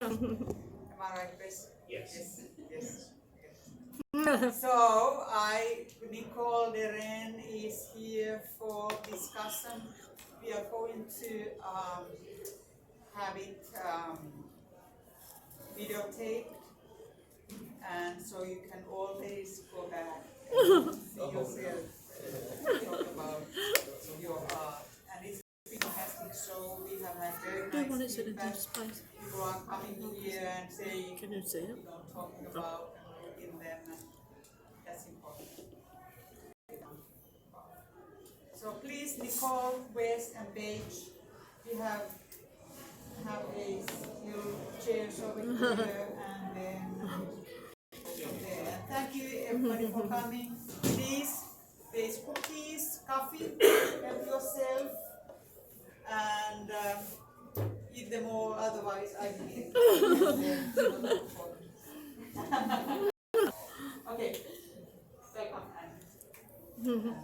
Am I right, Chris? Yes. Yes. So, Nicole Derenne is here for discussion. We are going to have it videotaped, and so you can always go back and see yourself talk about your art. And it's been fantastic. So we have had very nice feedback. People are coming here and saying, talking about and looking them, and that's important. So please, Nicole, Wes, and Paige, we have a few chairs over here, and then there. Thank you everybody for coming. Please, there's cookies, coffee, help yourself, and eat them all, otherwise I will eat them. Okay, welcome. Wonderful.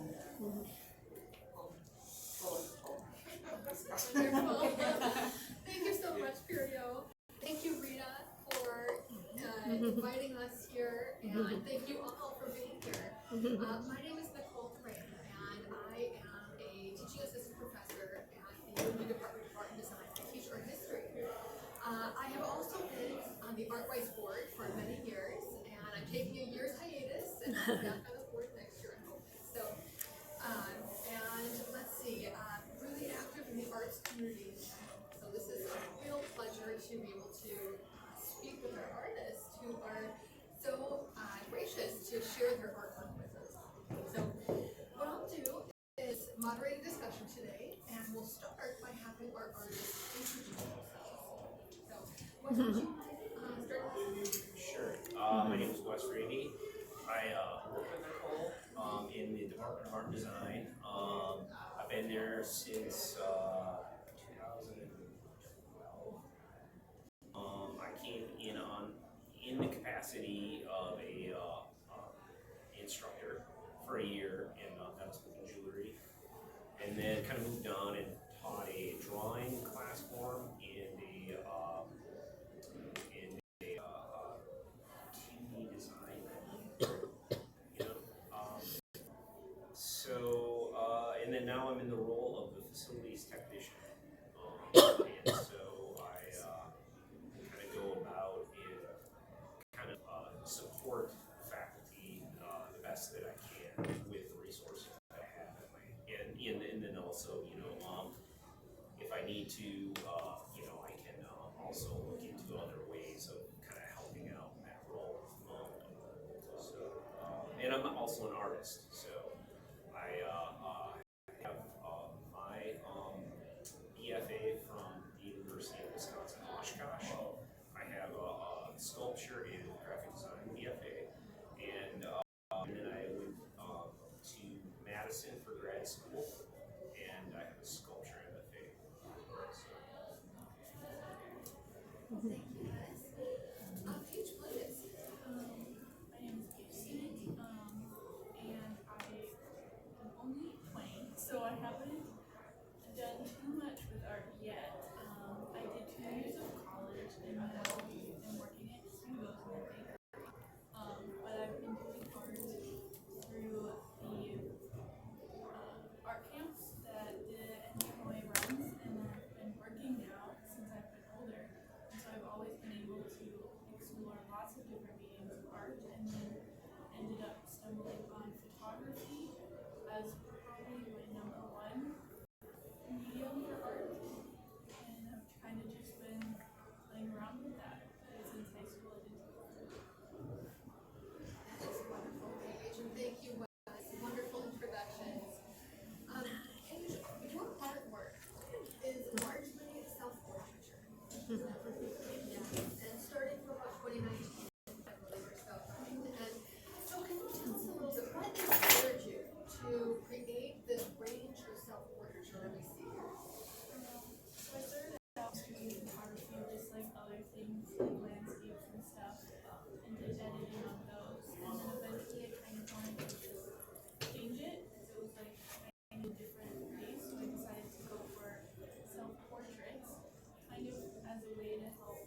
Thank you so much, Pirio. Thank you, Rita, for inviting us here, and thank you all for being here. My name is Nicole Derenne, and I am a teaching assistant professor at the UNU Department of Art and Design. I teach art history. I have also been on the ArtWise board for many years, and I'm taking a year's hiatus, and I'll be back on the board next year, I'm hoping. So, and let's see, really active in the arts community. So this is a real pleasure to be able to speak with our artists who are so gracious to share their artwork with us. So what I'll do is moderate a discussion today, and we'll start by having our artists introduce themselves. So what would you start with? Sure. My name is Wes Rabey. I work with Nicole in the Department of Art and Design. I've been there since 2012. I came in the capacity of a instructor for a year in metal sculpting jewelry, and then kind of moved on and taught a drawing class form and a 2D design. You know, and then now I'm in the role of the facilities technician, and so I kind of go about and kind of support faculty the best that I can with the resources that I have at my, and then also, if I need to, I can also look into other ways of kind of helping out in that role. And I'm also an artist, so I have my BFA from the University of Wisconsin-Oshkosh. I have a sculpture in graphic design BFA, and then I went to Madison for grad school, and I have a sculpture MFA. Thank you, guys. Paige, please. My name is Paige Synnott, and I am only 20, so I haven't done too much with art yet. I did 2 years of college, and now I'm working at studios in the bakery. But I've been doing art through the art camps that the NUMOA runs, and I've been working now since I've been older. And so I've always been able to explore lots of different mediums of art, and then ended up stumbling on photography as probably my number one medium for art. And I've kind of just been playing around with that since high school. That is wonderful, Paige, and thank you, Wes. Wonderful introductions. Paige, your artwork is largely self-portraiture. Yeah, and starting from about 2019, I believe, or so. And so can you tell us a little bit, what inspired you to create this range of self-portraiture that we see here? So I started out doing photography, just like other things, like landscapes and stuff, and did editing on those. And then eventually I kind of wanted to just change it, because it was like kind of a different pace. So I decided to go for self-portraits, kind of as a way to help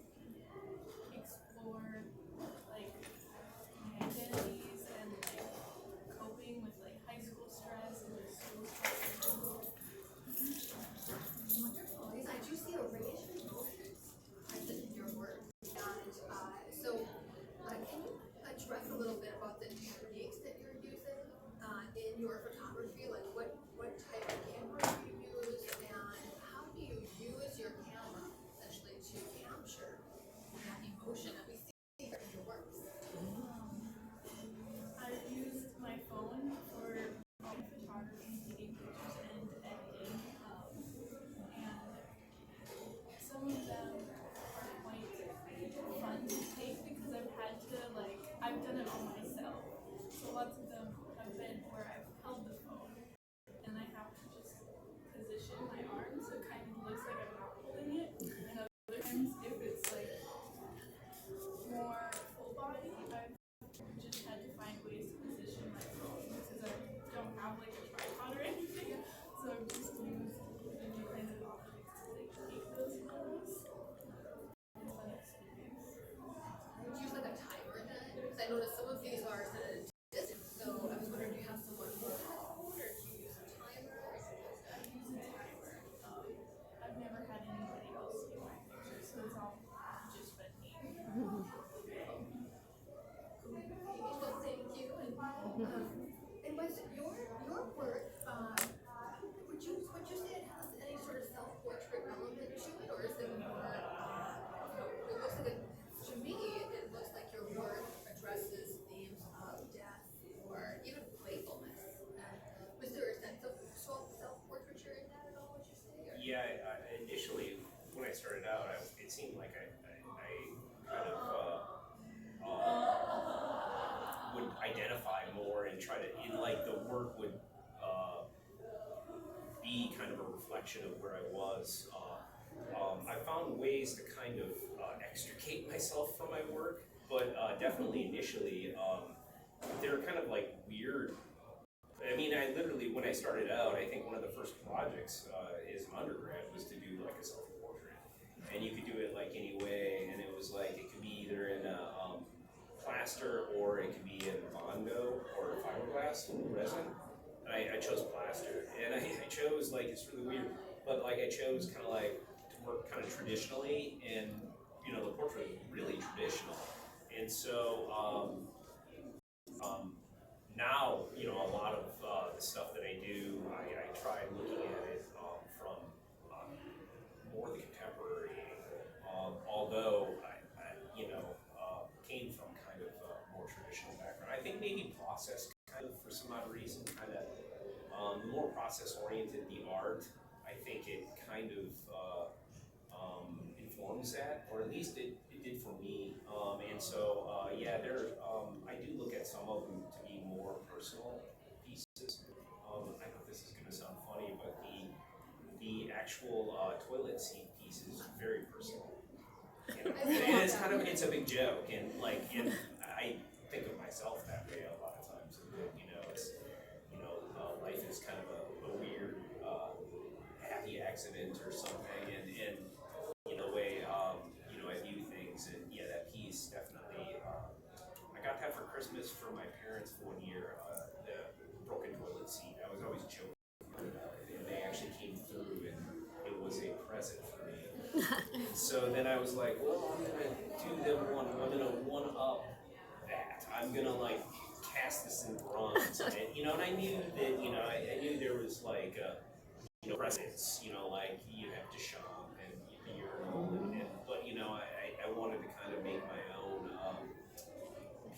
try to, like the work would be kind of a reflection of where I was. I found ways to kind of extricate myself from my work, but definitely initially they were kind of like weird. I mean, I literally, when I started out, I think one of the first projects as an undergrad was to do like a self-portrait. And you could do it like any way, and it was like, it could be either in plaster, or it could be in Bondo or fiberglass resin. And I chose plaster, and I chose, like, it's really weird, but like I chose kind of like to work kind of traditionally, and you know, the portrait was really traditional. And so now, you know, a lot of the stuff that I do, I try looking at it from more the contemporary angle, although I you know, came from kind of a more traditional background. I think maybe process kind of, for some odd reason, kind of the more process oriented the art, I think it kind of informs that, or at least it did for me. And so yeah, I do look at some of them to be more personal pieces. I know this is going to sound funny, but the actual toilet seat piece is very personal. You know? And it's kind of, it's a big joke, and like, and I think of myself that way a lot of times. You know, it's, you know, life is kind of a weird, happy accident or something, and you know, the way you know, I view things, and yeah, that piece definitely. I got that for Christmas from my parents for 1 year. The broken toilet seat. I was always joking about it, and they actually came through, and it was a present for me. And so then I was like, well, I'm gonna do them one. I'm gonna one up that. I'm gonna like cast this in bronze, and you know. And I knew that, you know, I knew there was like you know, presents. You know, like you have to shop and the urinal, and but you know, I wanted to kind of make my own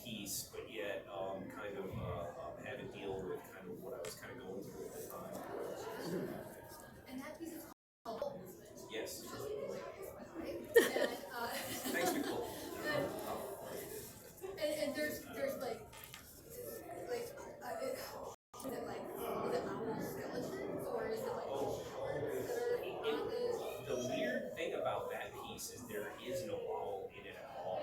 piece, but yet kind of have it deal with kind of what I was kind of going through at the time. And that piece is called Whole Movement. Yes. Which is hilarious, by the way. And, Thanks, Nicole. and there's like is it like, is it owl skeletons, or is it like The weird thing about that piece is there is no owl in it at all.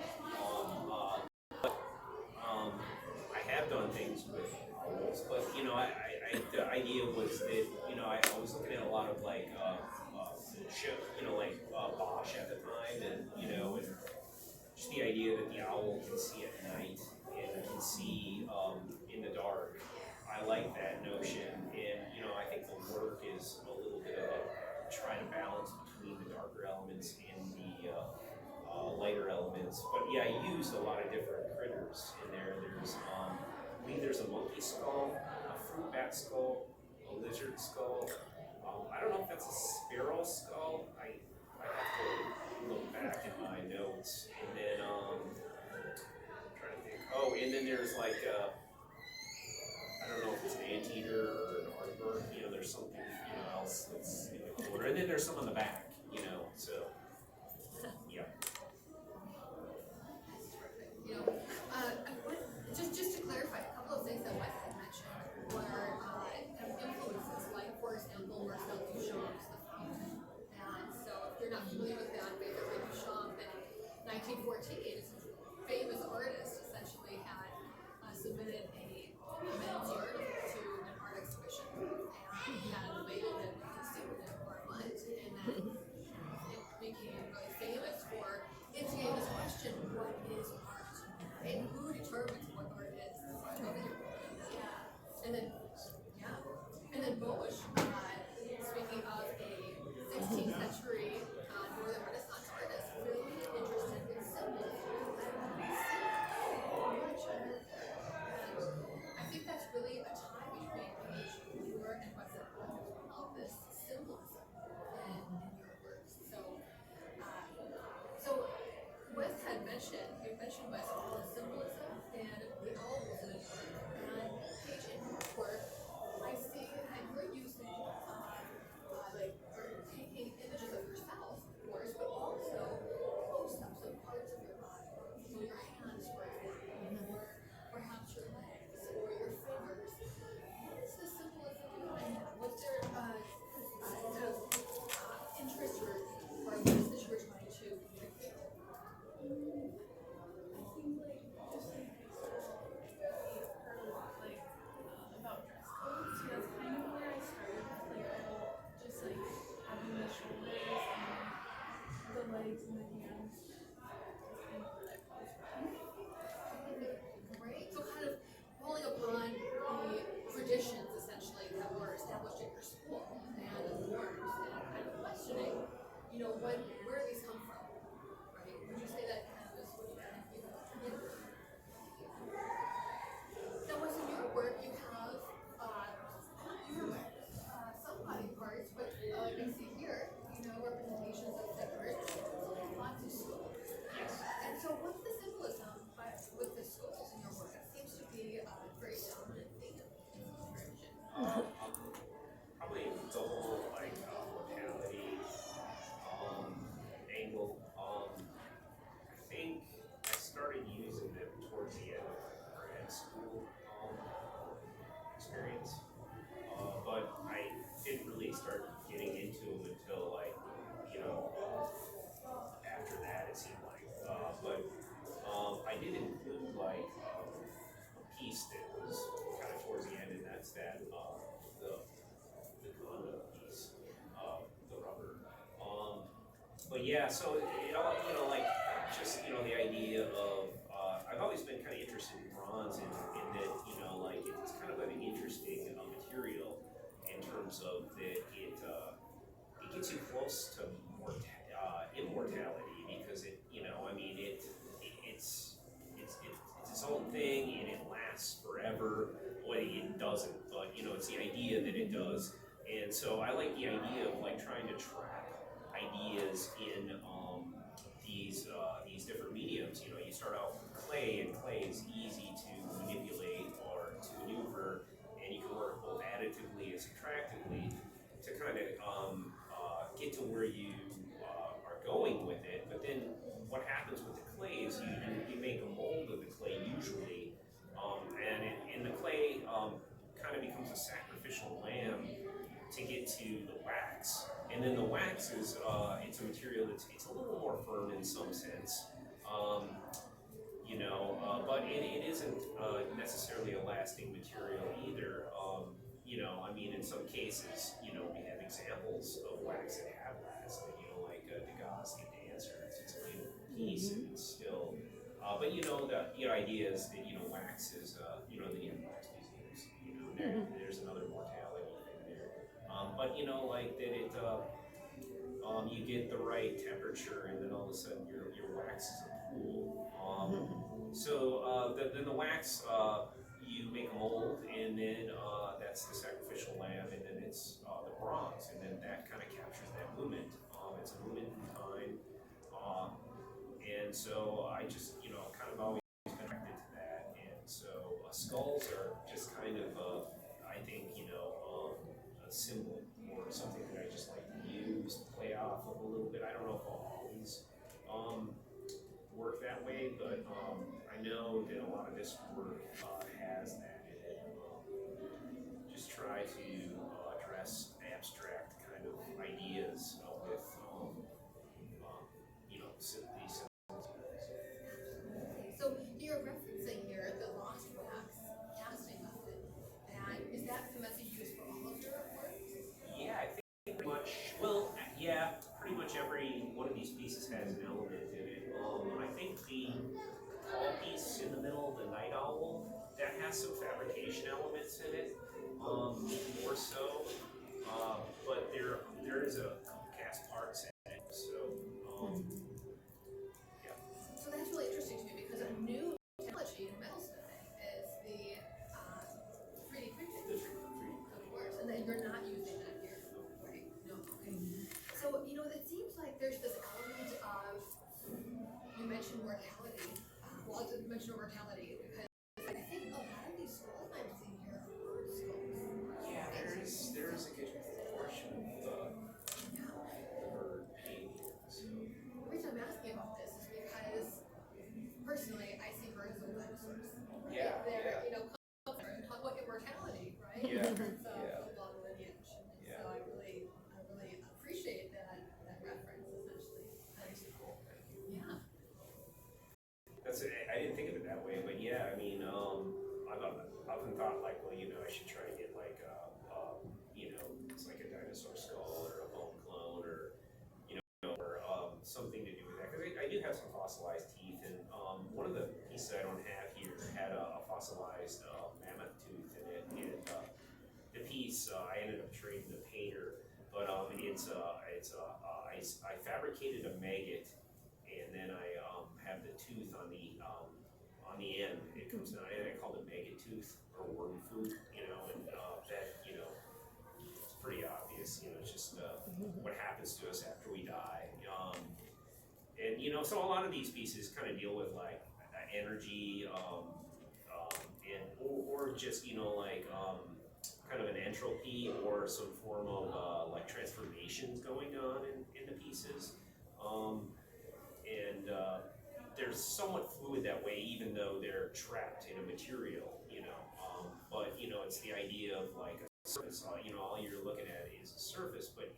I have done things with owls, but you know, the idea was that, you know, I was looking at a lot of like show, you know, like Bosch at the time, and you know, and just the idea that the owl can see at night and can see in the dark. I like that notion, and you know, I think the work is a little bit of trying to balance between the darker elements and the lighter elements. But yeah, I used a lot of different critters in there. There's I believe there's a monkey skull, a fruit bat skull, a lizard skull. I don't know if that's a sparrow skull. I have to look back in my notes. And then I'm trying to think. Oh, and then there's like I don't know if it's an anteater or an aardbird. You know, there's something, you know, else that's in the corner. And then there's some on the back. You know, so yeah. You know, just to clarify, a couple of things that Wes had mentioned were kind of influences, like, for example, Marcel Duchamp's The Fountain. And so, if you're not familiar with that, basically Duchamp in 1914, famous artist, essentially had submitted a men's article to an art exhibition, and he had debated it with his student Marmont, and then it became really famous for answering this question: what is art? Right? Who determines what art is? And then, yeah, and then Bosch, speaking of a 16th century Northern Renaissance artist, really interested in symbols. I did include like a piece that was kind of towards the end, and that's that the conduit piece, the rubber. But yeah, so it all, like just the idea of I've always been kind of interested in bronze in that like it's kind of an interesting material in terms of that it gets you close to immortality because it's its own thing and it lasts forever. Well, it doesn't, but it's the idea that it does. And so I like the idea of like trying to trap ideas in these different mediums. You start out with clay, and clay is easy to manipulate or to maneuver, and you can work both additively and subtractively to kind of get to where you are going with it. But then what happens with the clay is you make a mold of the clay usually, and the clay kind of becomes a sacrificial lamb to get to the wax. And then the wax is it's a material it's a little more firm in some sense, but it isn't necessarily a lasting material either. In some cases, we have examples of wax that have lasted, like Degas, the dancer, it's a beautiful piece and it's still, but the idea is that, wax is, that you have wax museums, there's another mortality thing there. But like that you get the right temperature and then all of a sudden your wax is a pool. Then the wax, you make a mold and then that's the sacrificial lamb and then it's the bronze and then that kind of captures that moment. It's a moment in time. And so I just, kind of always been attracted to that. And so skulls are just kind of, I think, a symbol or something that I just like to use, play off of a little bit. I don't know if I'll always work that way, but I know that a lot of this work has that in it. Just try to address abstract kind of ideas with, these symbols. So you're referencing here the lost wax casting method, and is that the method you use for all of your work? Yeah, I think pretty much. Well, yeah, pretty much every one of these pieces has an element in it. I think the tall piece in the middle, the night owl, that has some fabrication elements in it, more so. But there is a couple cast parts in it, so yeah. So that's really interesting to me because a new technology in metalsmithing is the 3D printing. Of course, and then you're not using that here, right? No, okay. So, it seems like there's this element of, you mentioned mortality. Well, I didn't mention mortality because I think a lot of these skulls I'm seeing here are bird skulls. Yeah, there is a good portion of the bird painting. So. The reason I'm asking about this is because personally I see birds as dinosaurs. Right? Yeah, They're, yeah. Talk about immortality, right? Yeah, In terms of yeah. the long lineage. And Yeah. so I really appreciate that reference essentially. Thanks, Nicole. Thank you. Yeah. That's it. I didn't think of it that way, but yeah, I've often thought like, well, I should try and get like it's like a dinosaur skull or a bone clone or or something to do with that because I do have some fossilized teeth, and one of the pieces I don't have here had a fossilized mammoth tooth in it, and the piece I ended up trading the painter, but I fabricated a maggot, and then I have the tooth on the end. It comes down, and I called it maggot tooth or worm food, and that it's pretty obvious. It's just what happens to us after we die. And so a lot of these pieces kind of deal with like energy, and or just kind of an entropy or some form of like transformations going on in the pieces. And they're somewhat fluid that way, even though they're trapped in a material, but it's the idea of like a surface. All you're looking at is a surface, but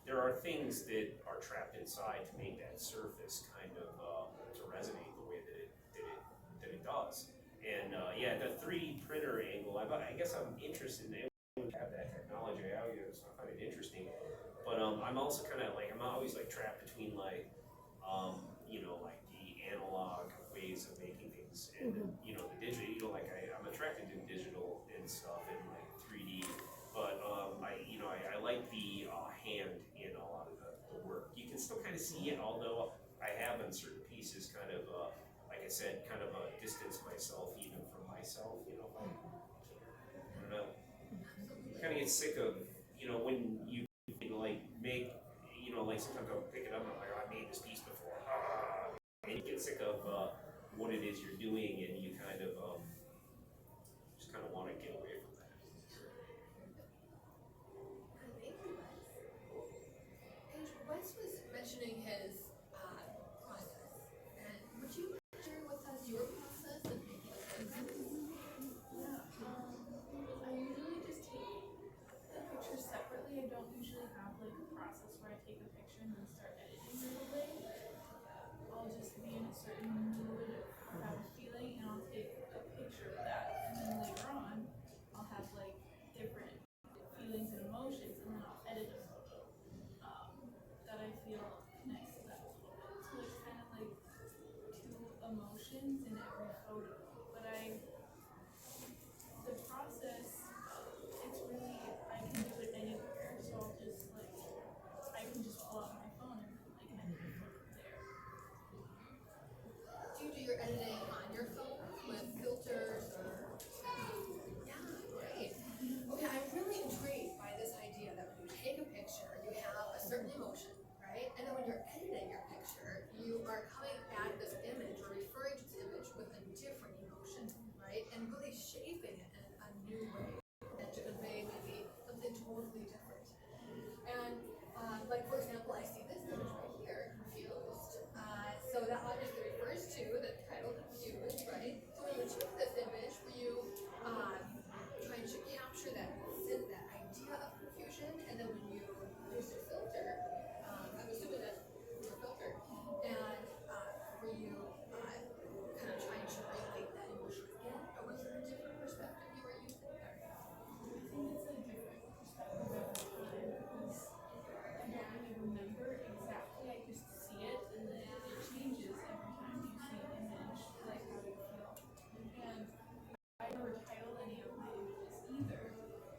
there are things that are trapped inside to make that surface kind of terrestrial. does. And yeah, the 3D printer angle, I guess I'm interested in it. Have that technology, I find it interesting. But I'm also kind of like, I'm always like trapped between like, you know, like the analog ways of making things and you know, the digital. You know, like I'm attracted to digital and stuff and like 3D. But I like the hand in a lot of the work. You can still kind of see it, although I have on certain pieces kind of, like I said, kind of distance myself even from myself. You know, I don't know. Kind of get sick of, you know, when you like make, you know, like sometimes I'll pick it up and I'm like, oh, I made this piece before, and you get sick of what it is you're doing, and you kind of just kind of want to get away from that. Thank you, Wes. And Wes was mentioning his process, and would you share with us your process of making a photo? Yeah, I usually just take the pictures separately. I don't usually have like a process where I take a picture and then start editing right away. I'll just be in a certain mood, or have a feeling, and I'll take a picture of that. And then later on, I'll have like different feelings and emotions, and then I'll edit a photo that I feel connects to that a little bit. So there's kind of like two emotions in every photo. But the process, it's really, I can do it anywhere. So I'll just like, I can just pull out my phone and like edit a photo there. Do you do your editing on your phone with filters or? Yeah, great. Okay, I'm really intrigued by this idea that when you take a picture, you have a certain emotion, right? And then when you're editing your picture, you are coming at this image or referring to this image with a different emotion, right? And really shaping it in a new way and to convey maybe something totally different. And like for example, I see this image right here, confused. So that obviously refers to the title confused, right? So when you took this image, were you trying to capture that idea of confusion? And then when you use your filter, I'm assuming that's your filter, and were you kind of trying to relate that emotion again, or was there a different perspective you were using there? I think it's a different perspective every time because I don't really remember exactly. I just see it, and then it changes every time you see an image, like how you feel. And I never title any of my images either,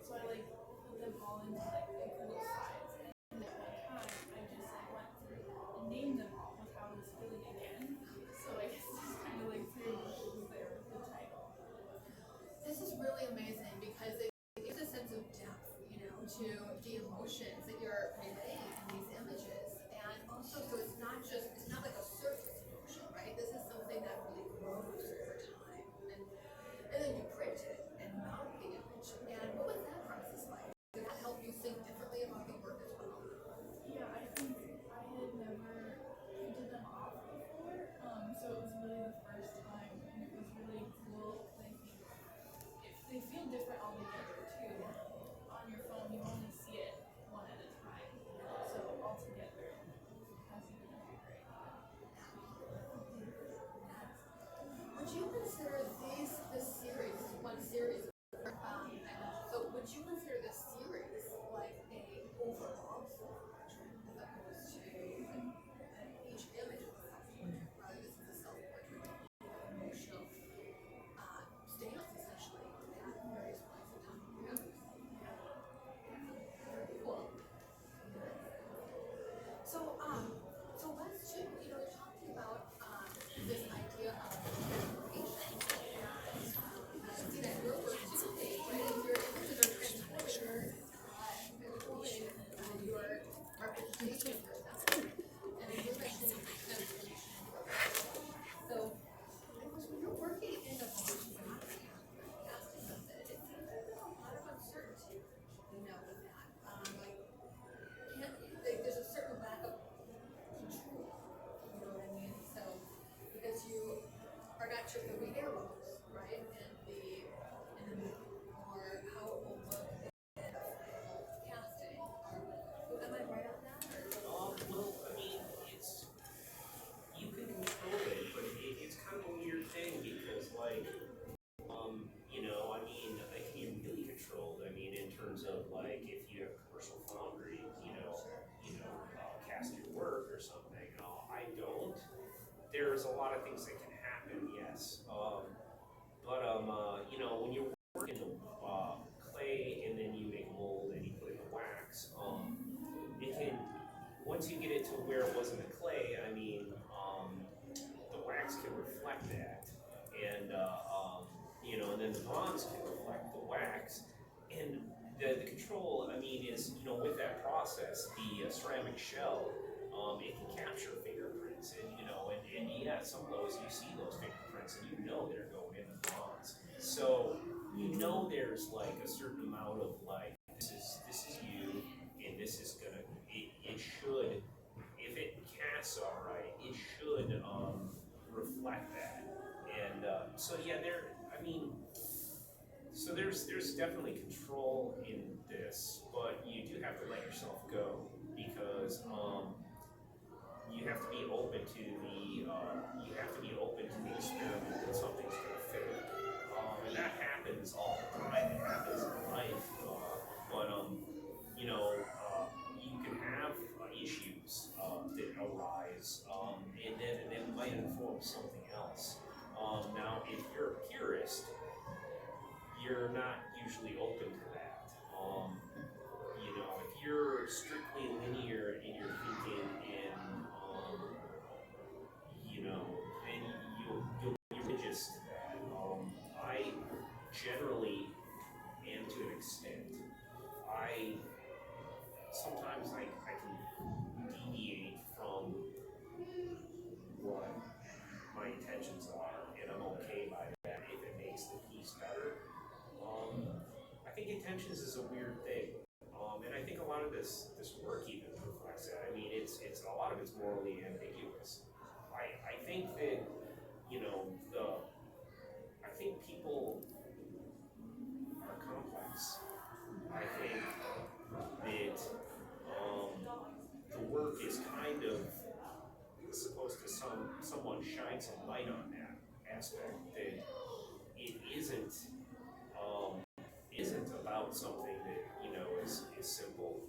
so I like put them all into like the Google Slides. And at one time, I just like went through and named them all with how I was feeling again. So I guess it's kind of like 3 emotions there with the title. This is really amazing because it gives a sense of depth, you know, to the emotions that you're relaying in these images. And also, so it's not like a surface emotion, right? This is something that really grows over time. And then you print it and mount the image. And what was that process like? Did that help you think differently about the work as well? Yeah, I think I had never printed them off before, so it was really the first time, and it was really cool because I think they feel different all together too. On your phone, you only see it one at a time, so all together has even a bigger impact. Would you consider this series, one series, so would you consider this series like a overall self-portrait as opposed to each image is a self-portrait, rather this is a self-portrait emotional stance essentially at various points in time? Very cool. So let's too, you know, you're talking about this idea of collaboration. there's a lot of things that can happen, yes. You know, when you're working the clay and then you make mold and you put in the wax, it can, once you get it to where it wasn't a clay, I mean, the wax can reflect that, and you know, and then the bronze can reflect the wax, and the control, I mean, is, you know, with that process, the ceramic shell, it can capture fingerprints, and you know, and yeah, some of those, you see those fingerprints, and you know they're going in the bronze. So you know there's like a certain amount of like, this is you, and this is gonna, it should, if it casts all right, it should reflect that. And so yeah, I mean, so there's definitely control in this, but you do have to let yourself go, because you have to be open to the experiment that something's going to fit. And that happens all the time. It happens in life. But you know, you can have issues that arise, and then it might inform something else. Now, if you're a purist, you're not usually open to that. You know, if you're strictly linear in your thinking, and you know, then you'll be religious to that. I generally am, to an extent. Sometimes I can deviate from what my intentions are, and I'm okay by that if it makes the piece better. I think intentions is a weird thing, and I think a lot of this work even reflects that. I mean, it's a lot of it's morally ambiguous. I think that, you know, I think people are complex. I think that the work is kind of supposed to somewhat shine some light on that aspect, that it isn't about something that, you know, is simple.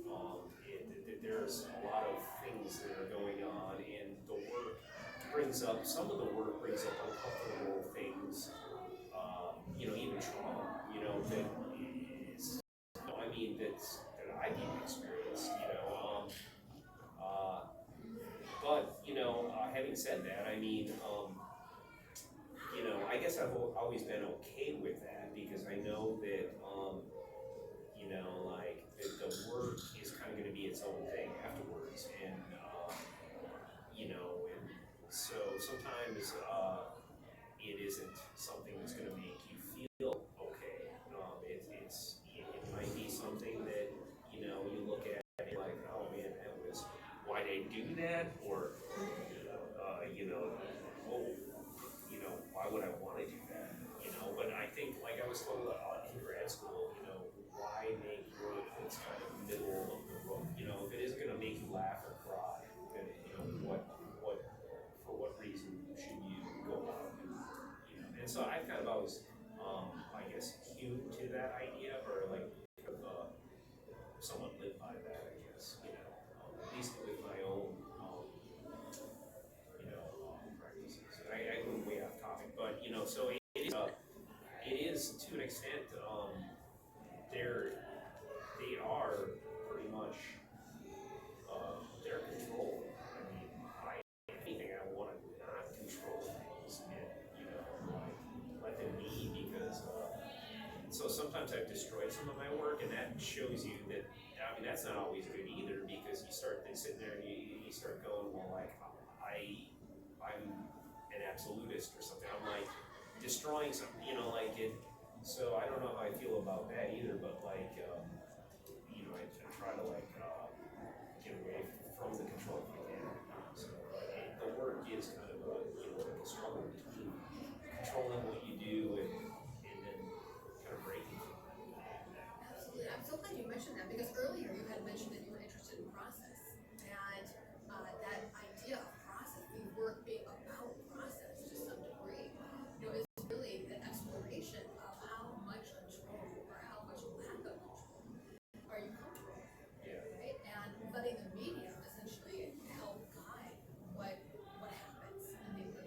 That there's a lot of things that are going on, and the work some of the work brings up uncomfortable things, you know, even trauma, you know, that is, I mean, that I've even experienced, you know. But, you know, having said that, I mean, you know, I guess I've always been okay with that, because I know that, you know, like, the work is kind of going to be its own thing afterwards, and, you know, and so sometimes it isn't something that's going to make you feel okay. It might be something that, you know, you look at it like, oh man, why'd I do that? Or, you know, oh, you know, why would I want to do that? You know, but I think, like I was told in grad school, you know, why make work that's kind of middle of the road? You know, if it isn't going to make you laugh or cry, then, you know, for what reason should you go out and, you know? And so I've kind of always, I guess, hewn to that idea, or like, somewhat lived by that, I guess, you know, at least with my own, you know, practices. And I go way off topic, but, you know, so it is to an extent, they are pretty much, their control. I mean, anything I want to not control things, and, you know, like, let them be, because, so sometimes I've destroyed some of my work, and that shows you that, I mean, that's not always good either, because you start sitting there and you start going, well, like, I'm an absolutist or something. I'm like destroying something, you know, like it. So I don't know how I feel about that either, but like, you know, I try to like get away from the control if I can. So the work is kind of a, you know, like a struggle between controlling what you do and then kind of breaking it. Absolutely. I'm so glad you mentioned that, because earlier you had mentioned that you were interested in process, and that idea of process, the work being about process to some degree, you know, is really an exploration of how much control or how much lack of control are you comfortable with, Yeah. right? And letting the medium essentially help guide what happens in the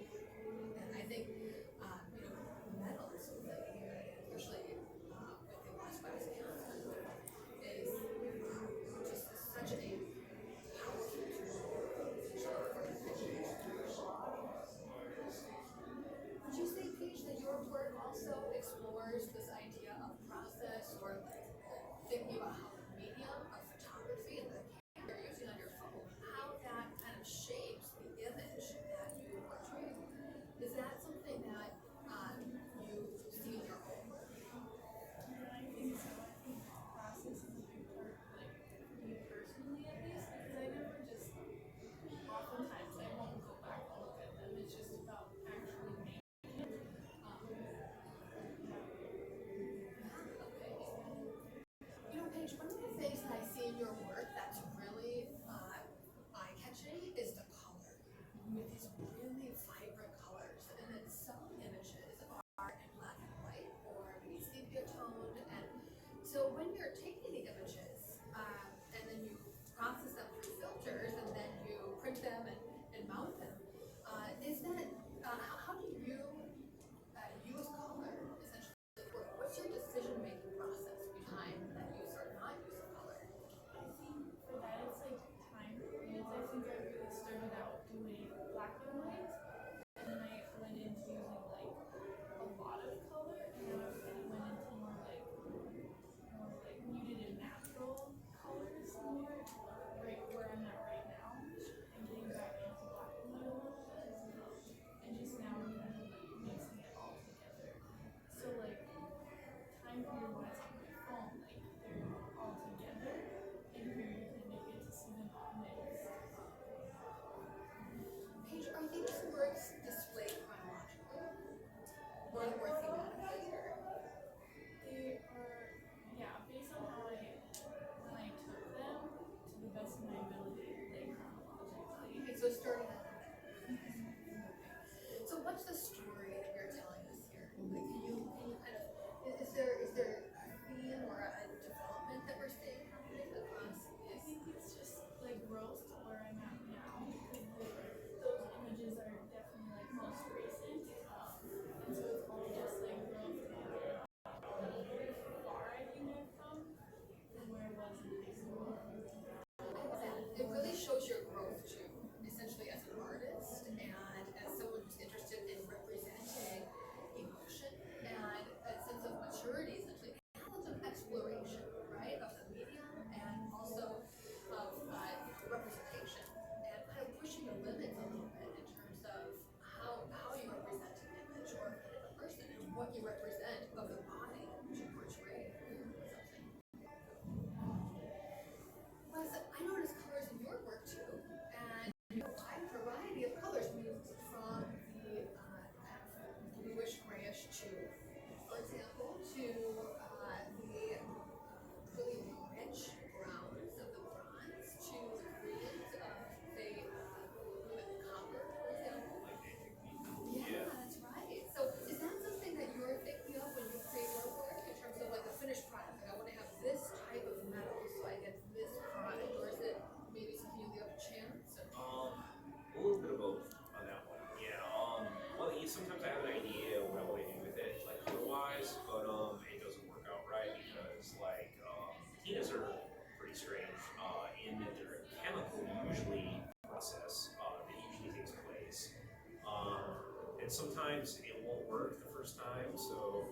and sometimes it won't work the first time, so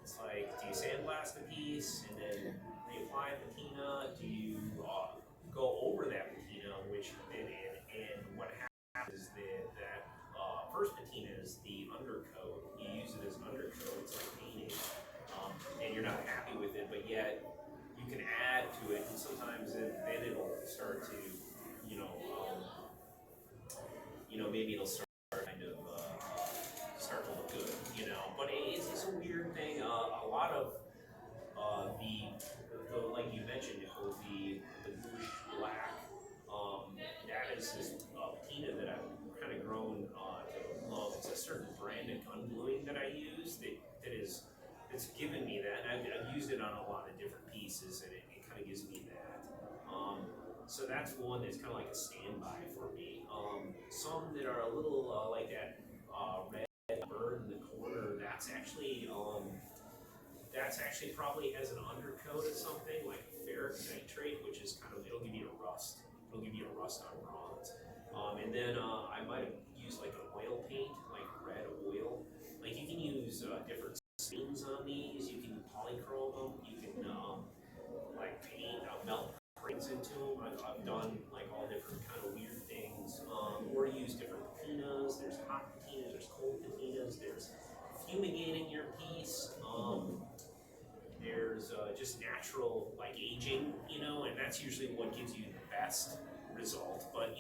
it's like, do you sandblast the piece and then reapply patina? Do you go over that patina which you did in? And what happens is that first patina is the undercoat. You use it as an undercoat. It's like painting, and you're not happy with it, but yet you can add to it, and sometimes then it'll start to, maybe it'll start kind of start to look good, But it's a weird thing. A lot of the like you mentioned, Nicole, the bluish black. That is this patina that I've kind of grown to love. It's a certain brand of gun bluing that I use it's given me that. And I've used it on a lot of different pieces, and it kind of gives me that. So that's one that's kind of like a standby for me. Some that are a little like that red bird in the corner. That's actually probably has an undercoat of something like ferric nitrate, which is kind of, it'll give you a rust. It'll give you a rust on bronze. And then I might have used like an oil paint, like red oil. Like you can use different stains on these. You can polychrome them. You can like paint, melt crayons into them. I've done like all different kind of weird things. Or use different patinas. There's hot patinas. There's cold patinas. There's fumigating your piece. There's just natural like aging, and that's usually what gives you the best result. But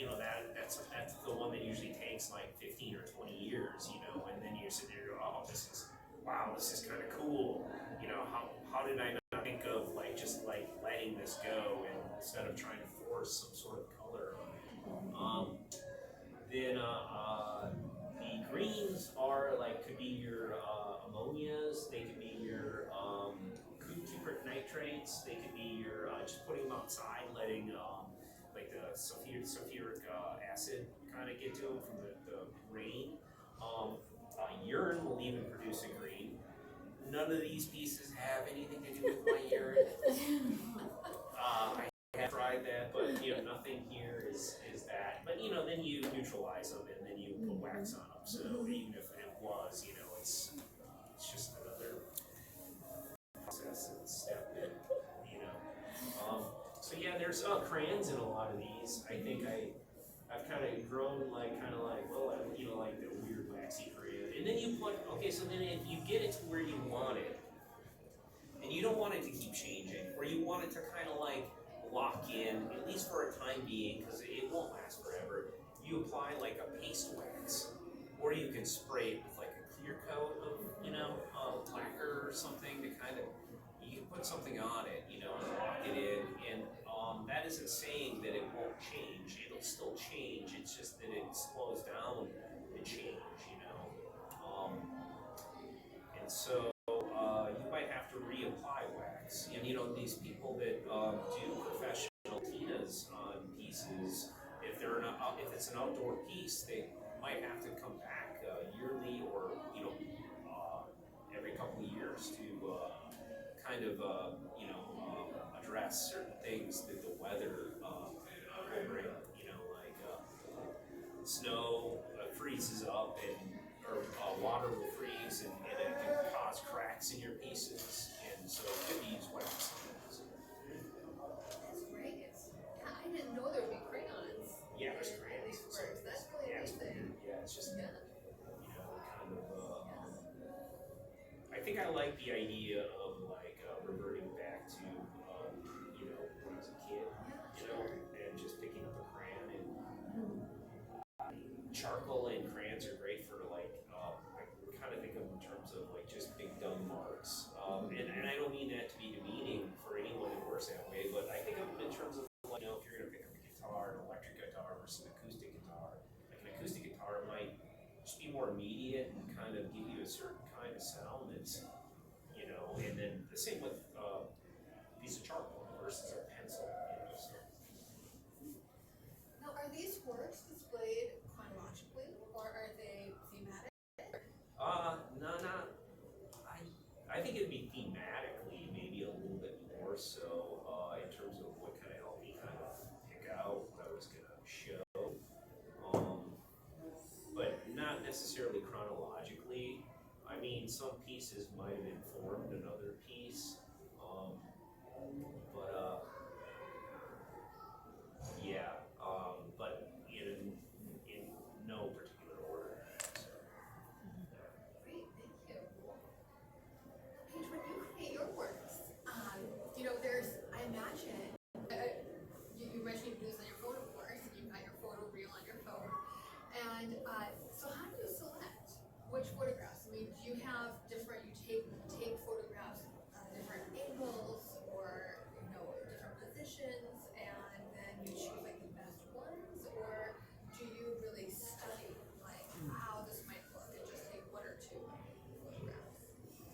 that's the one that usually takes like 15 or 20 years, and then you're sitting there, oh, this is kind of cool. How did I not think of just letting this go and instead of trying to force some sort of color on it. Then the greens are could be your ammonias, they could be your cupric nitrates, they could be your just putting them outside, letting like the sulfuric acid kind of get to them from the rain. Urine will even produce a green. None of these pieces have anything to do with my urine. I have tried that, but nothing here is that. But then you neutralize them and then you put wax on them. So even if it was, it's just another process and step that, So yeah, there's crayons in a lot of these. I think I've kind of grown like the weird waxy crayon. And then you put, so then if you get it to where you want it, and you don't want it to keep changing, or you want it to kind of lock in, at least for a time being, because it won't last forever, you apply like a paste wax, or you can spray it with like a clear coat of, lacquer or something to kind of, you can put something on it, and lock it in, and that isn't saying that it won't change, it'll still change, it's just that it slows down the change, and so you might have to reapply wax, and these people that do professional patinas on pieces, if it's an outdoor piece, they might have to come back yearly or every couple of years to kind of address certain things that the weather will bring. Snow freezes up or water will freeze and it can cause cracks in your pieces, and so it could use wax. That's great. Yeah, I didn't know there would be crayons. Yeah, there's crayons. These works. That's really amazing. Yeah, it's just Yeah. kind of. I think I like the idea of reverting back to when I was a kid, and just picking up a crayon and charcoal and crayons are great for I kind of think of them in terms of just big dumb marks, and I don't mean that to be demeaning for anyone who works that way, but I think of them in terms of if you're going to pick up a guitar, an electric guitar versus an acoustic guitar. Like an acoustic guitar might just be more immediate and kind of give you a certain kind of sound that's and then the same with a piece of charcoal versus a pencil. So. Now, are these works displayed chronologically, or are they thematic? No. I think it'd be thematically, maybe a little bit more so, in terms of what kind of helped me kind of pick out what I was gonna show. But not necessarily chronologically. I mean, some pieces might have informed another piece, but yeah, but in no particular order. So. Great, thank you. Paige, when you create your works, you know, I imagine, you mentioned you do this on your phone, of course, and you've got your photo reel on your phone. And so how do you select which photographs? I mean, do you have different, you take photographs at different angles or, you know, different positions, and then you choose like the best ones? Or do you really study like how this might look and just take one or two photographs?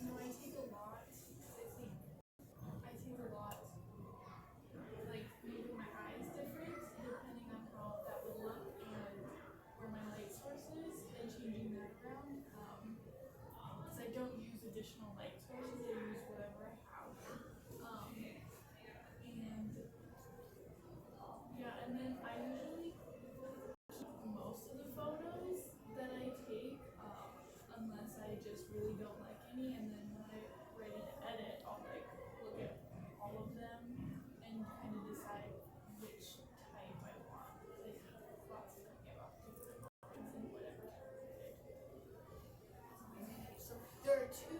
No, I take a lot. I take a lot. Like moving my eyes different depending on how that would look and where my light source is and changing that around. Because I don't use additional light sources, I use whatever I have. And yeah, and then I usually keep most of the photos that I take, unless I just really don't like any, and then when I write an edit, I'll like look at all of them and kind of decide which type I want. I think lots of them give off different lines and whatever type of edit. So there are two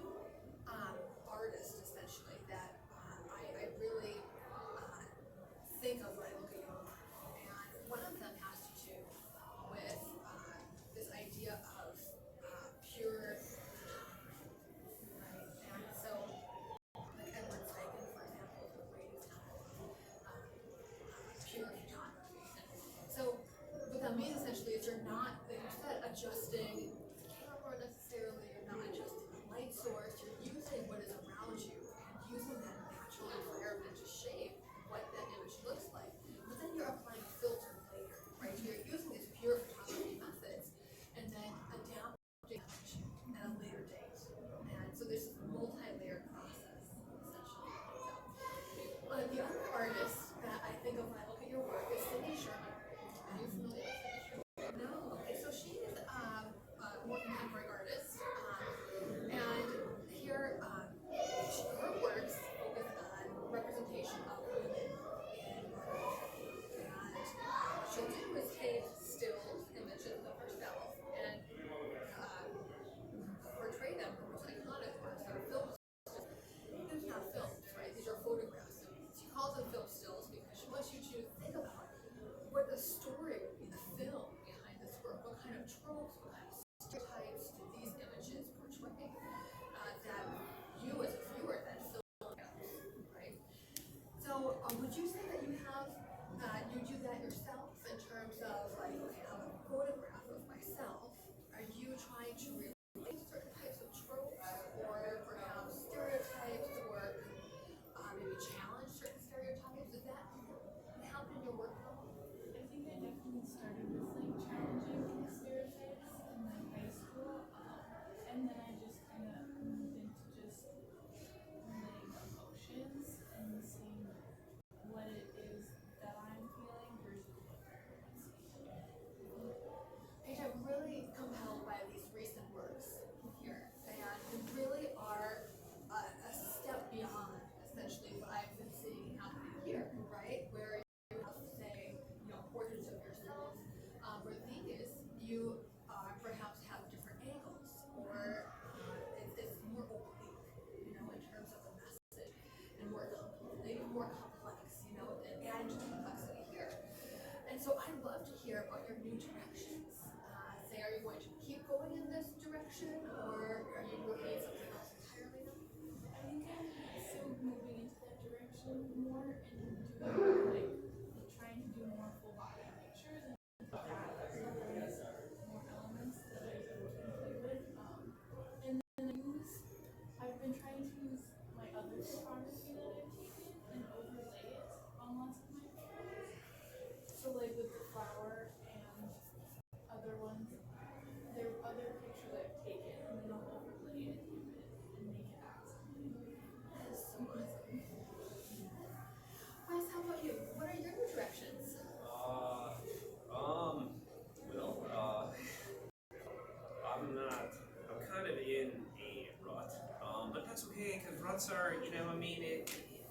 ruts are, I mean,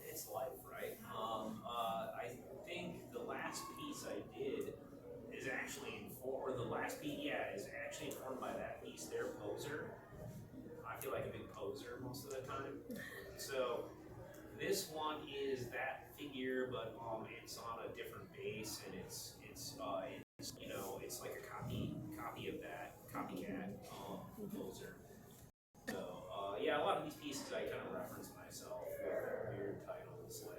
it's life, right? I think the last piece I did is actually informed, or the last piece, is actually informed by that piece there, Poser. I feel like a big poser most of the time. So this one is that figure, but it's on a different base, and it's it's like a copy of that copycat poser. So yeah, a lot of these pieces I kind of reference myself with weird titles like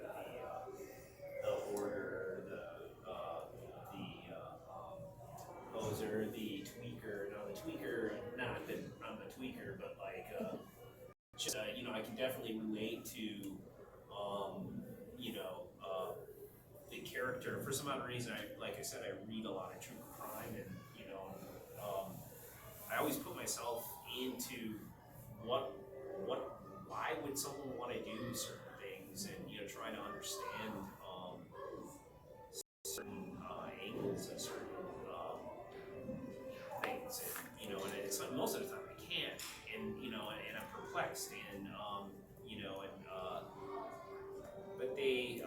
the Order, the poser, the tweaker. No, the tweaker, not that I'm a tweaker, but like just, I can definitely relate to the character. For some odd reason, like I said, I read a lot of true crime, and I always put myself into why would someone want to do certain things, and try to understand certain angles and certain things, and it's like most of the time I can't, and I'm perplexed, and but they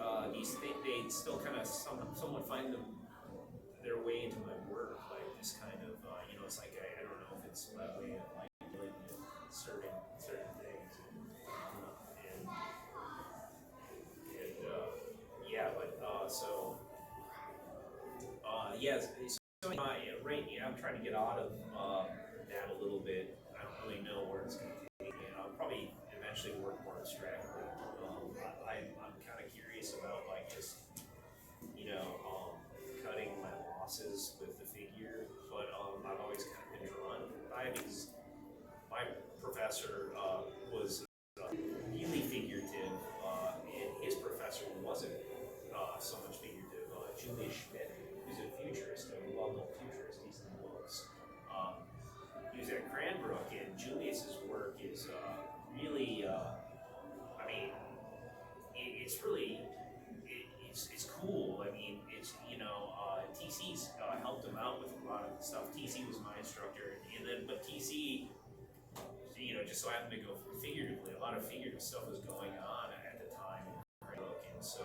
still kind of somewhat find their way into my work, like this kind of it's like I don't know if it's my way of like dealing with certain things, yeah, but yes. So I'm trying to get out of that a little bit. I don't really know where it's going to take me. I'll probably eventually work more abstractly. I'm kind of curious about like just cutting my losses with the figure, but I've always kind of been drawn by it because my professor was really figurative, and his professor wasn't so much figurative. Julius Schmidt, who's a futurist, a well-known futurist, he's in the books. He was at Cranbrook, and Julius's work is really, I mean, it's really, it's cool. I mean, it's, TC's helped him out with a lot of stuff. TC was my instructor, but TC, just so happened to go figuratively. A lot of figurative stuff was going on at the time in Cranbrook, and so,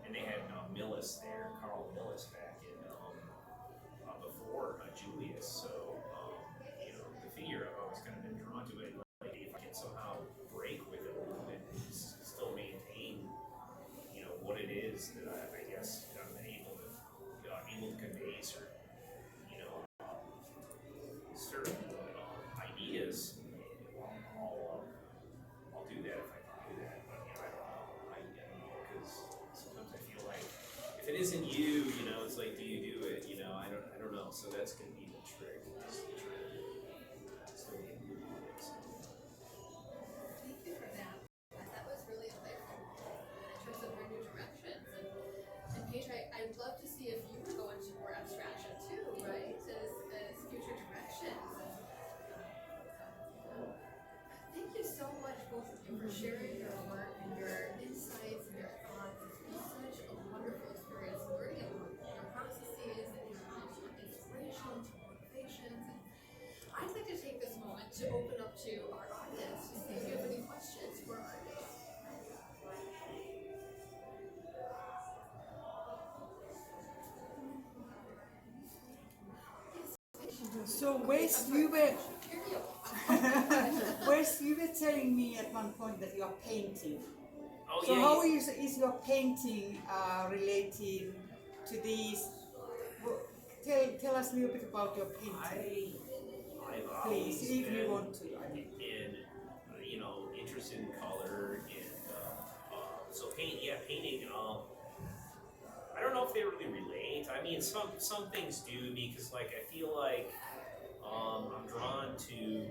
and they had Millis there, Carl Millis back in before Julius. So the figure I've always kind of been drawn to it. Like if I can somehow break with it a little bit and still maintain, what it is that I guess I'm able to convey certain certain ideas. I'll do that if I can do that. But I don't know because sometimes I feel like if it isn't you, it's like, do you do it? I don't know. So that's gonna be the trick. Thank you for that. That was really insightful in terms of your new directions. And Paige, I'd love to see if you were going to more abstraction too, right? As future directions. Thank you so much, both of you, for sharing your work and your insights and your thoughts. It's been such a wonderful experience learning about your processes and your inspirations, your motivations. And I'd like to take this moment to open up to our audience to see if you have any questions for artists. So Wes, you were telling me at one point that you are painting. Oh So yeah. how is your painting related to these? Tell us a little bit about your painting, I've please, always if been you want to. in interested in color, and so painting. I don't know if they really relate. I mean, some things do, because like I feel like I'm drawn to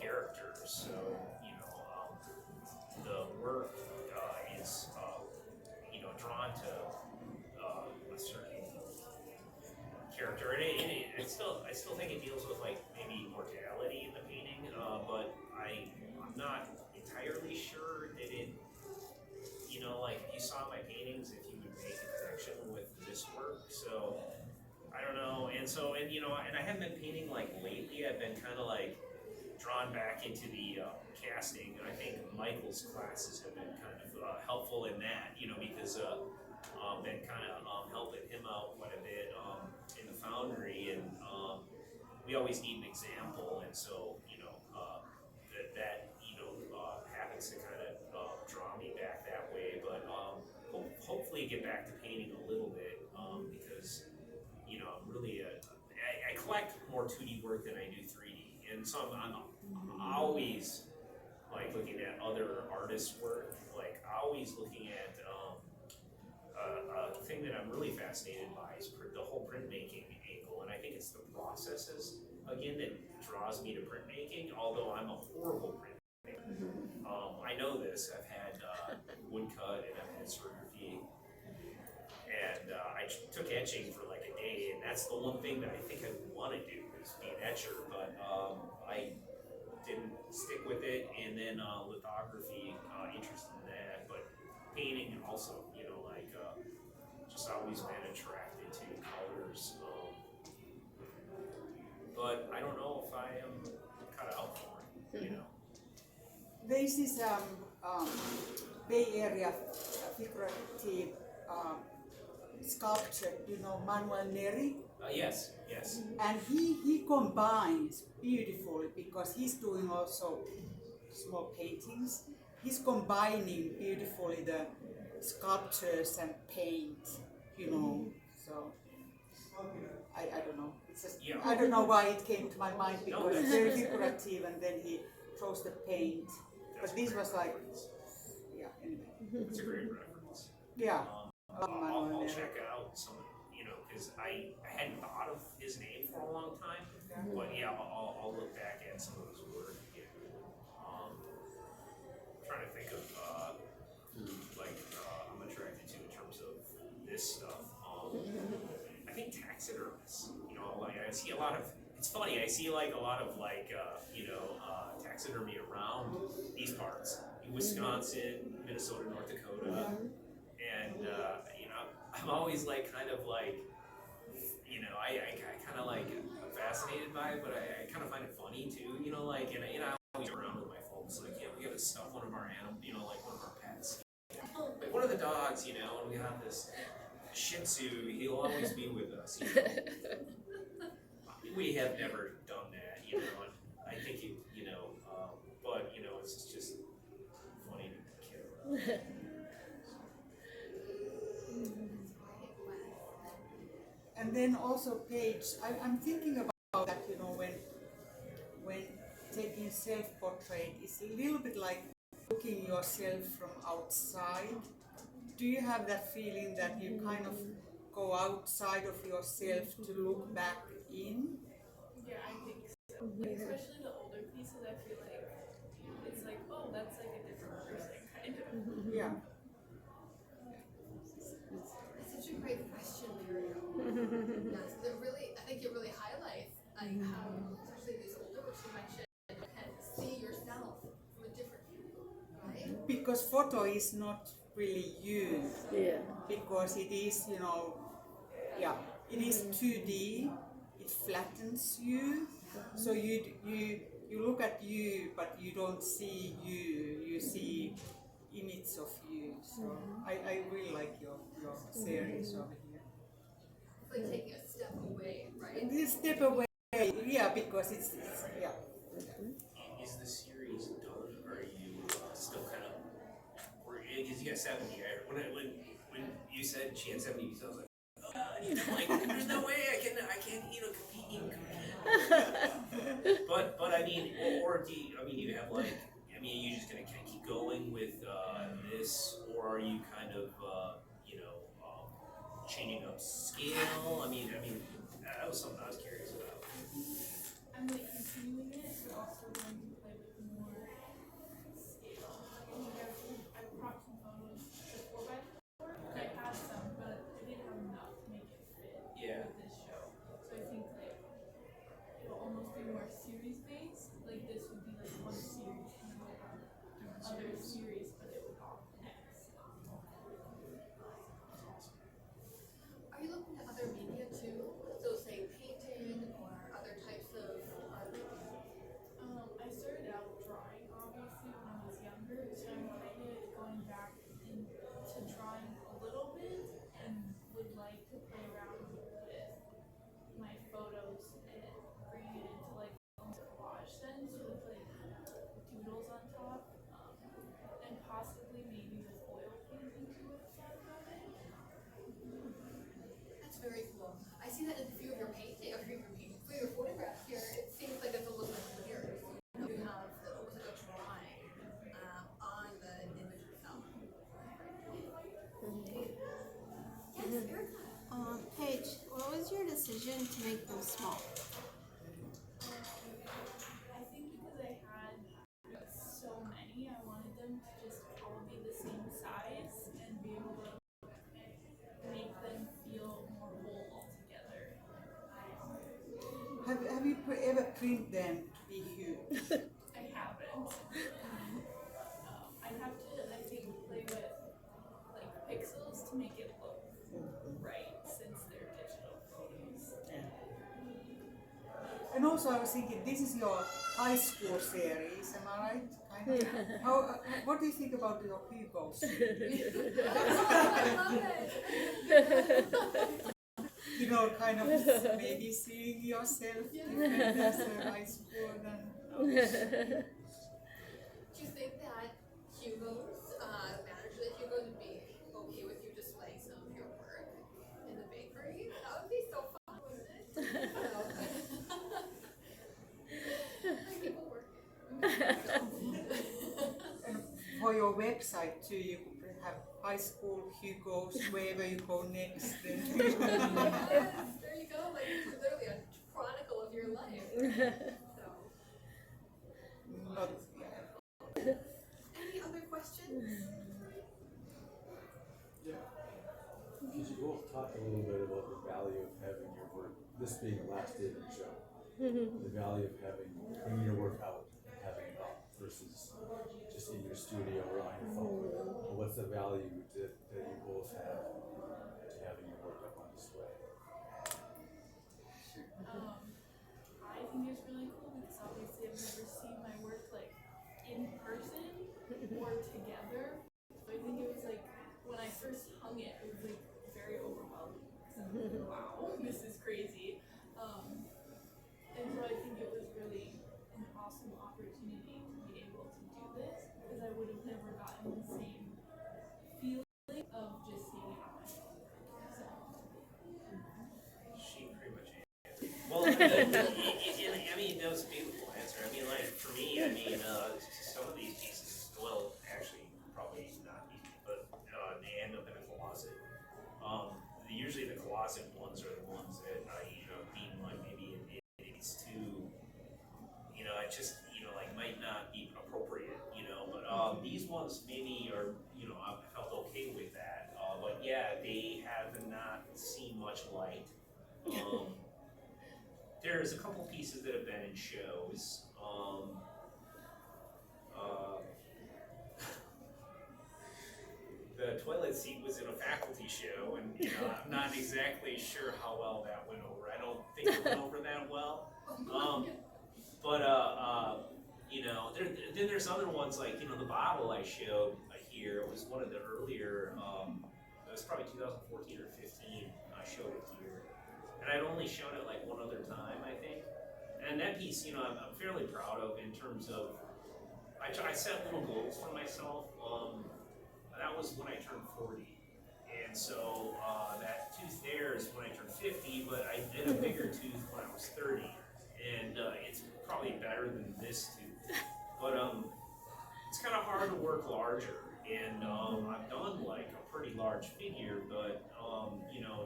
characters. So the work is drawn to a certain character, and I still think it deals with like maybe mortality in the painting, but I'm not entirely sure that it. Like if you saw my paintings, if you would make a connection with this work. So I don't know, and I haven't been painting like lately. I've been kind of like drawn back into the casting. I think Michael's classes have been kind of helpful in that, because been kind of helping him out quite a bit in the foundry, and we always need an example, and so that happens to kind of draw me back that way. But hopefully get back to painting a little bit because I'm really I collect more 2D work than I do 3D, and so I'm always like looking at other artists' work, like always looking at a thing that I'm really fascinated by is the whole printmaking angle, and I think it's the processes again that draws me to printmaking. Although I'm a horrible printmaker, I know this. I've had woodcut and I've had serigraphy, and I took etching for like a day, and that's the one thing that I think I want to do is be an etcher, but I didn't stick with it, and then lithography, interested in that, but painting also, just always been attracted to colors. But I don't know if I am cut out for it, There is this Bay Area figurative sculpture, Manuel Neri. Yes. And he combines beautifully, because he's doing also small paintings. He's combining beautifully the sculptures and paint, so I don't know. It's just, I don't know why it came to my mind, because it's very figurative, and then he throws the paint. But this was like, anyway. It's a great reference. Yeah. I'll check out some, because I hadn't thought of his name for a long time. But I'll look back at some of his work again. Trying to think of I'm attracted to in terms of this stuff. I think taxidermists. I see a lot of. It's funny. I see like a lot of taxidermy around these parts, in Wisconsin, Minnesota, North Dakota, and I'm always like kind of like. I kind of like I'm fascinated by it, but I kind of find it funny too, and I always go around with my folks, like, we gotta stuff one of our animals, like one of our pets. Like one of the dogs, and we have this Shih Tzu, he'll always be with us, We have never done that, and I think but, it's just funny to kid around. And then also Paige, I'm thinking about that, when taking self-portrait, it's a little bit like looking yourself from outside. Do you have that feeling that you kind of go outside of yourself to look back in? Yeah, I think so. Especially the older pieces, I feel like it's like, oh, that's like a different person, kind of. Yeah. That's such a great question, Muriel. Yes, I think it really highlights how, especially these older books you mentioned, you can see yourself from a different view, right? Because photo is not really you. Yeah. Because it is, it is 2D. It flattens you. So you look at you, but you don't see you. You see image of you. So I really like your series over here. It's like taking a step away, right? This step away, because it's. Is the series done? Or are you still kind of? Because you got 70. When you said she had 70 pieces, I was like, there's no way I can't compete. But I mean, or do you have like? Are you just gonna kind of keep going with this, or are you kind of changing up scale? That was something I was curious about. I'm like continuing it, but also going to play with more scale. I brought some photos before by before. I had some, but I didn't have enough to make it fit with this show. So I think like it'll almost be more series based. Like this would be like one series and then other series, but it would all connect. Are you looking at other media too? So say painting have you ever printed them to be huge? I haven't. I'd have to, I think, play with like pixels to make it look right since they're digital photos. And also I was thinking, this is your high school series, am I right? Kind of. What do you think about your Hugo series? I love it. You know, kind of maybe seeing yourself different as a high school than. Do you think that Hugo's, manager at Hugo's would be okay with you displaying some of your work in the bakery? That would be so fun, wouldn't it? Like people working. And for your website too, you could have high school Hugo's wherever you go next. Yes, there you go. Like it's literally a chronicle of your life. So, Not, any other questions? Could you both talk a little bit about the value of having your work, this being the last day of your show, the value of bringing your work out and having it up versus just in your studio or on your phone? What's the value that you both have to having your work up on display? I think it's really cool because obviously I've never seen my work like in person or together. So I think it was like when I first hung it, it was like very overwhelming. Wow, this is crazy. And so I think it was really an awesome opportunity to be able to do this because I would have never gotten the same feeling of just seeing it on my phone. So. She pretty much answered. Well, I mean, that was a beautiful answer. I mean, like, for me, I mean, some of these pieces, well, actually, probably not easy, but they end up in a closet. Usually the closet ones are the ones that I, deem like maybe it's too, I just, like might not be appropriate, but these ones maybe are, I felt okay with that. But yeah, they have not seen much light. There's a couple pieces that have been in shows. The toilet seat was in a faculty show, and I'm not exactly sure how well that went over. I don't think it went over that well. Then there's other ones like the bottle I showed here. It was one of the earlier. It was probably 2014 or 15. I showed it here, and I'd only shown it like one other time, I think. And that piece, I'm fairly proud of in terms of I set little goals for myself. That was when I turned 40, and so that tooth there is when I turned 50. But I did a bigger tooth when I was 30, and it's probably better than this tooth. But it's kind of hard to work larger, and I've done like a pretty large figure, but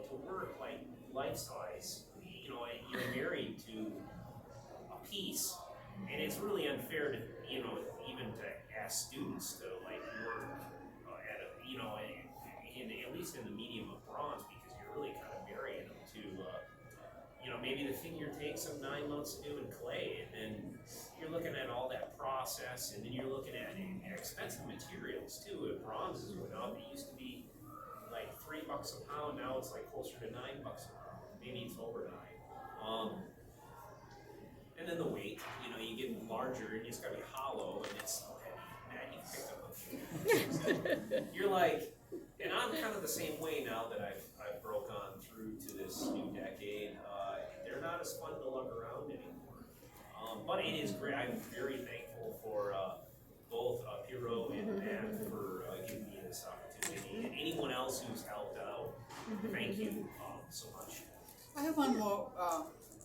to work like life size, you're married to a piece, and it's really unfair to even to ask students to like work at a at least in the medium of bronze, because you're really kind of marrying them to maybe the figure takes them 9 months to do in clay, and then you're looking at all that process, and then you're looking at expensive materials too. If bronzes went up, it used to be like $3 a pound, now it's like closer to $9 a pound. Maybe it's over 9. And then the weight, you get larger, and it's got to be hollow, and it's so heavy. Man, you picked up a few. You're like, and I'm kind of the same way now that I've broke on through to this new decade. They're not as fun to lug around anymore. But it is great. I'm very thankful for both Piro and Matt for giving me this opportunity, and anyone else who's helped out. Thank you so much. I have one more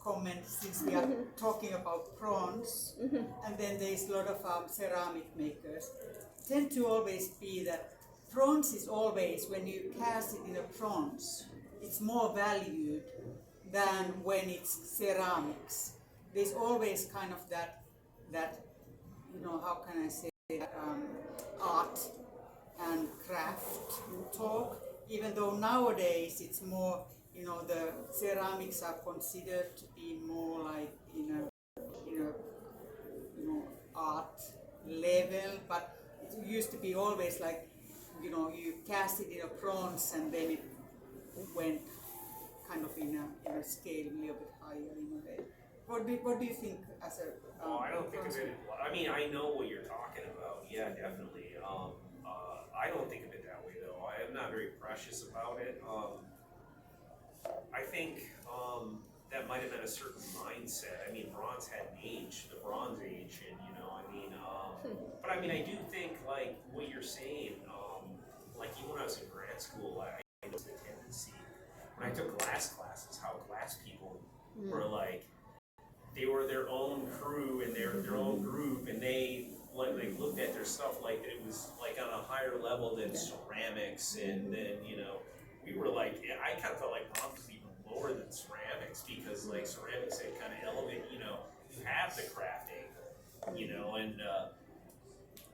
comment, since we are talking about bronze, and then there's a lot of ceramic makers. Tend to always be that bronze is always, when you cast it in a bronze, it's more valued than when it's ceramics. There's always kind of that how can I say that, art and craft talk, even though nowadays it's more you know, the ceramics are considered to be more like in a you know, art level, but it used to be always like, you know, you cast it in a bronze and then it went kind of in a scale a little bit higher in a way. What do you think as a Well, I don't think of it. I mean, I know what you're talking about. Yeah, definitely. I don't think of it that way though. I am not very precious about it. I think that might have been a certain mindset. I mean, bronze had an age, the Bronze Age, and you know, I mean, but I mean, I do think like what you're saying. Like even when I was in grad school, I noticed the tendency when I took glass classes, how glass people were like. They were their own crew and their own group, and they like looked at their stuff like that it was like on a higher level than ceramics, and then you know we were like I kind of felt like bronze was even lower than ceramics because like ceramics had kind of elevated, you know, you have the crafting, you know, and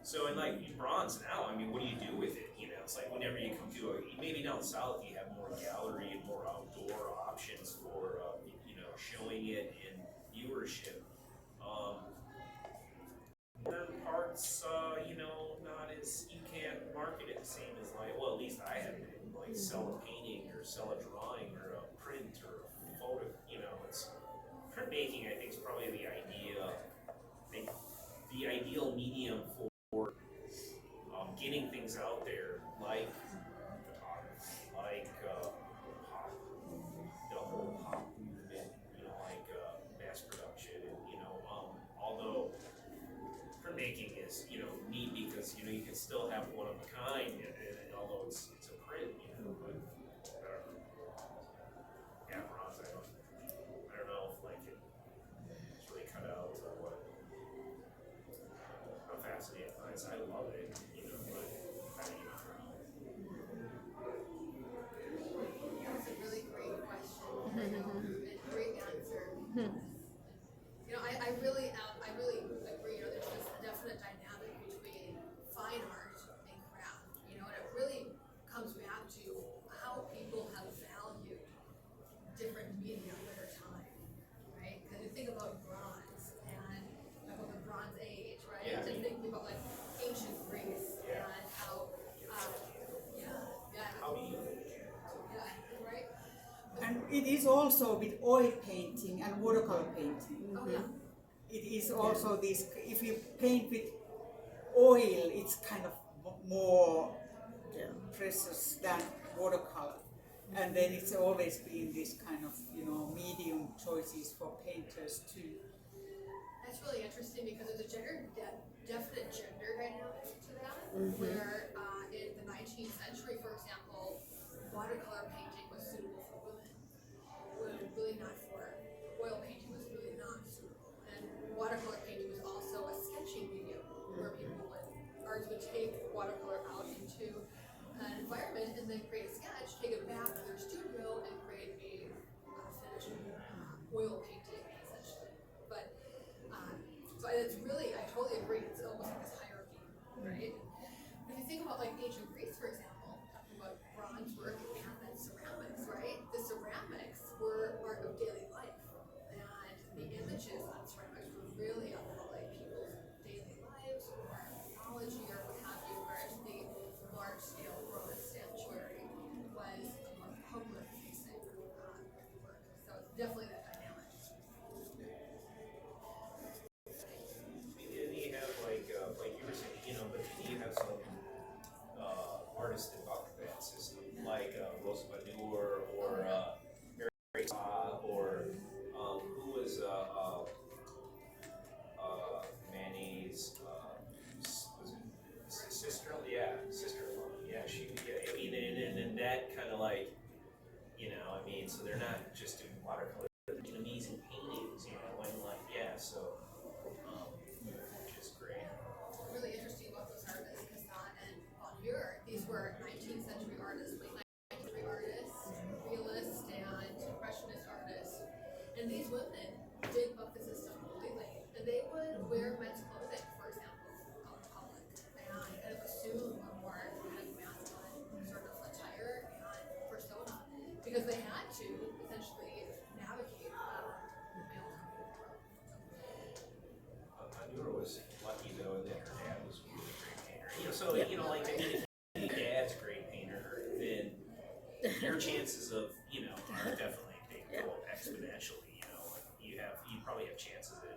so and like bronze now, I mean, what do you do with it? You know, it's like whenever you come to maybe down south you have more gallery and more outdoor options for you know showing it in viewership. Northern parts, you know, not as you can't market it the same as like. Well, at least I have been like sell a painting or sell a drawing or a print or a photo. You know, it's printmaking. I think is probably the idea. The ideal medium for getting things out there, like photography, like pop, the whole pop movement, you know, like mass production, and you know, although printmaking is, you know, neat because you know you can still have one of a kind, and although it's a print, you know, but I don't know. Yeah, bronze. I don't know if like it's really cut out or what. I'm fascinated by it. I love it, you know, but I don't know. That's a really great question, and great answer. You know, I really agree. You know, there's this definite dynamic between fine art and craft. You know, and it really comes back to how people have valued different media over time, right? Because you think about bronze and about the Bronze Age, right? Yeah. Just thinking about like ancient Greece Yeah. and how, How do you? right? and it is also with oil painting and watercolor painting. Oh yeah. It is also this, if you paint with oil, it's kind of more precious than watercolor. And then it's always been this kind of, you know, medium choices for painters too. That's really interesting because there's a definite gender dynamic to that, where in the 19th century, for example, watercolor painting was suitable for women, when really not for oil painting was really not suitable. And watercolor painting was also a sketching medium where artists would take watercolor out into an environment and then create a sketch, take it back to their studio and create a finished oil painting essentially. But so it's really, I totally agree. It's almost like this hierarchy, right? If you think about like ancient Greece, for example, talking about bronze work and then ceramics. like, I mean, if your dad's a great painter, then your chances of, you know, are definitely they go up exponentially. You know, like you probably have chances that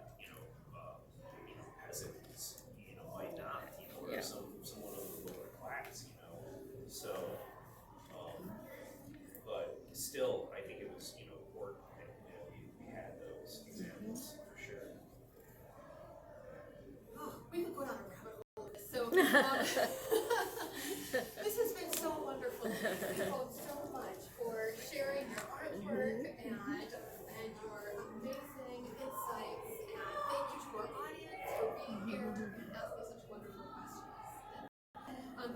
peasants, you know, might not, you know, or someone of the lower class, you know. So, but still, I think it was, you know, important that, you know, we had those examples for sure. Oh, we could go down a rabbit hole with this. So, this has been so wonderful. Thank you both so much for sharing your artwork and your amazing insights. And thank you to our audience for being here and asking such wonderful questions.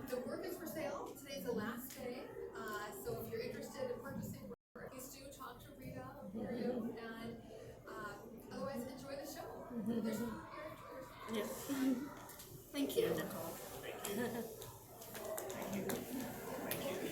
The work is for sale. Today's the last day. So if you're interested in purchasing work, please do talk to Rita and otherwise enjoy the show. There's some here. Thank you, Nicole.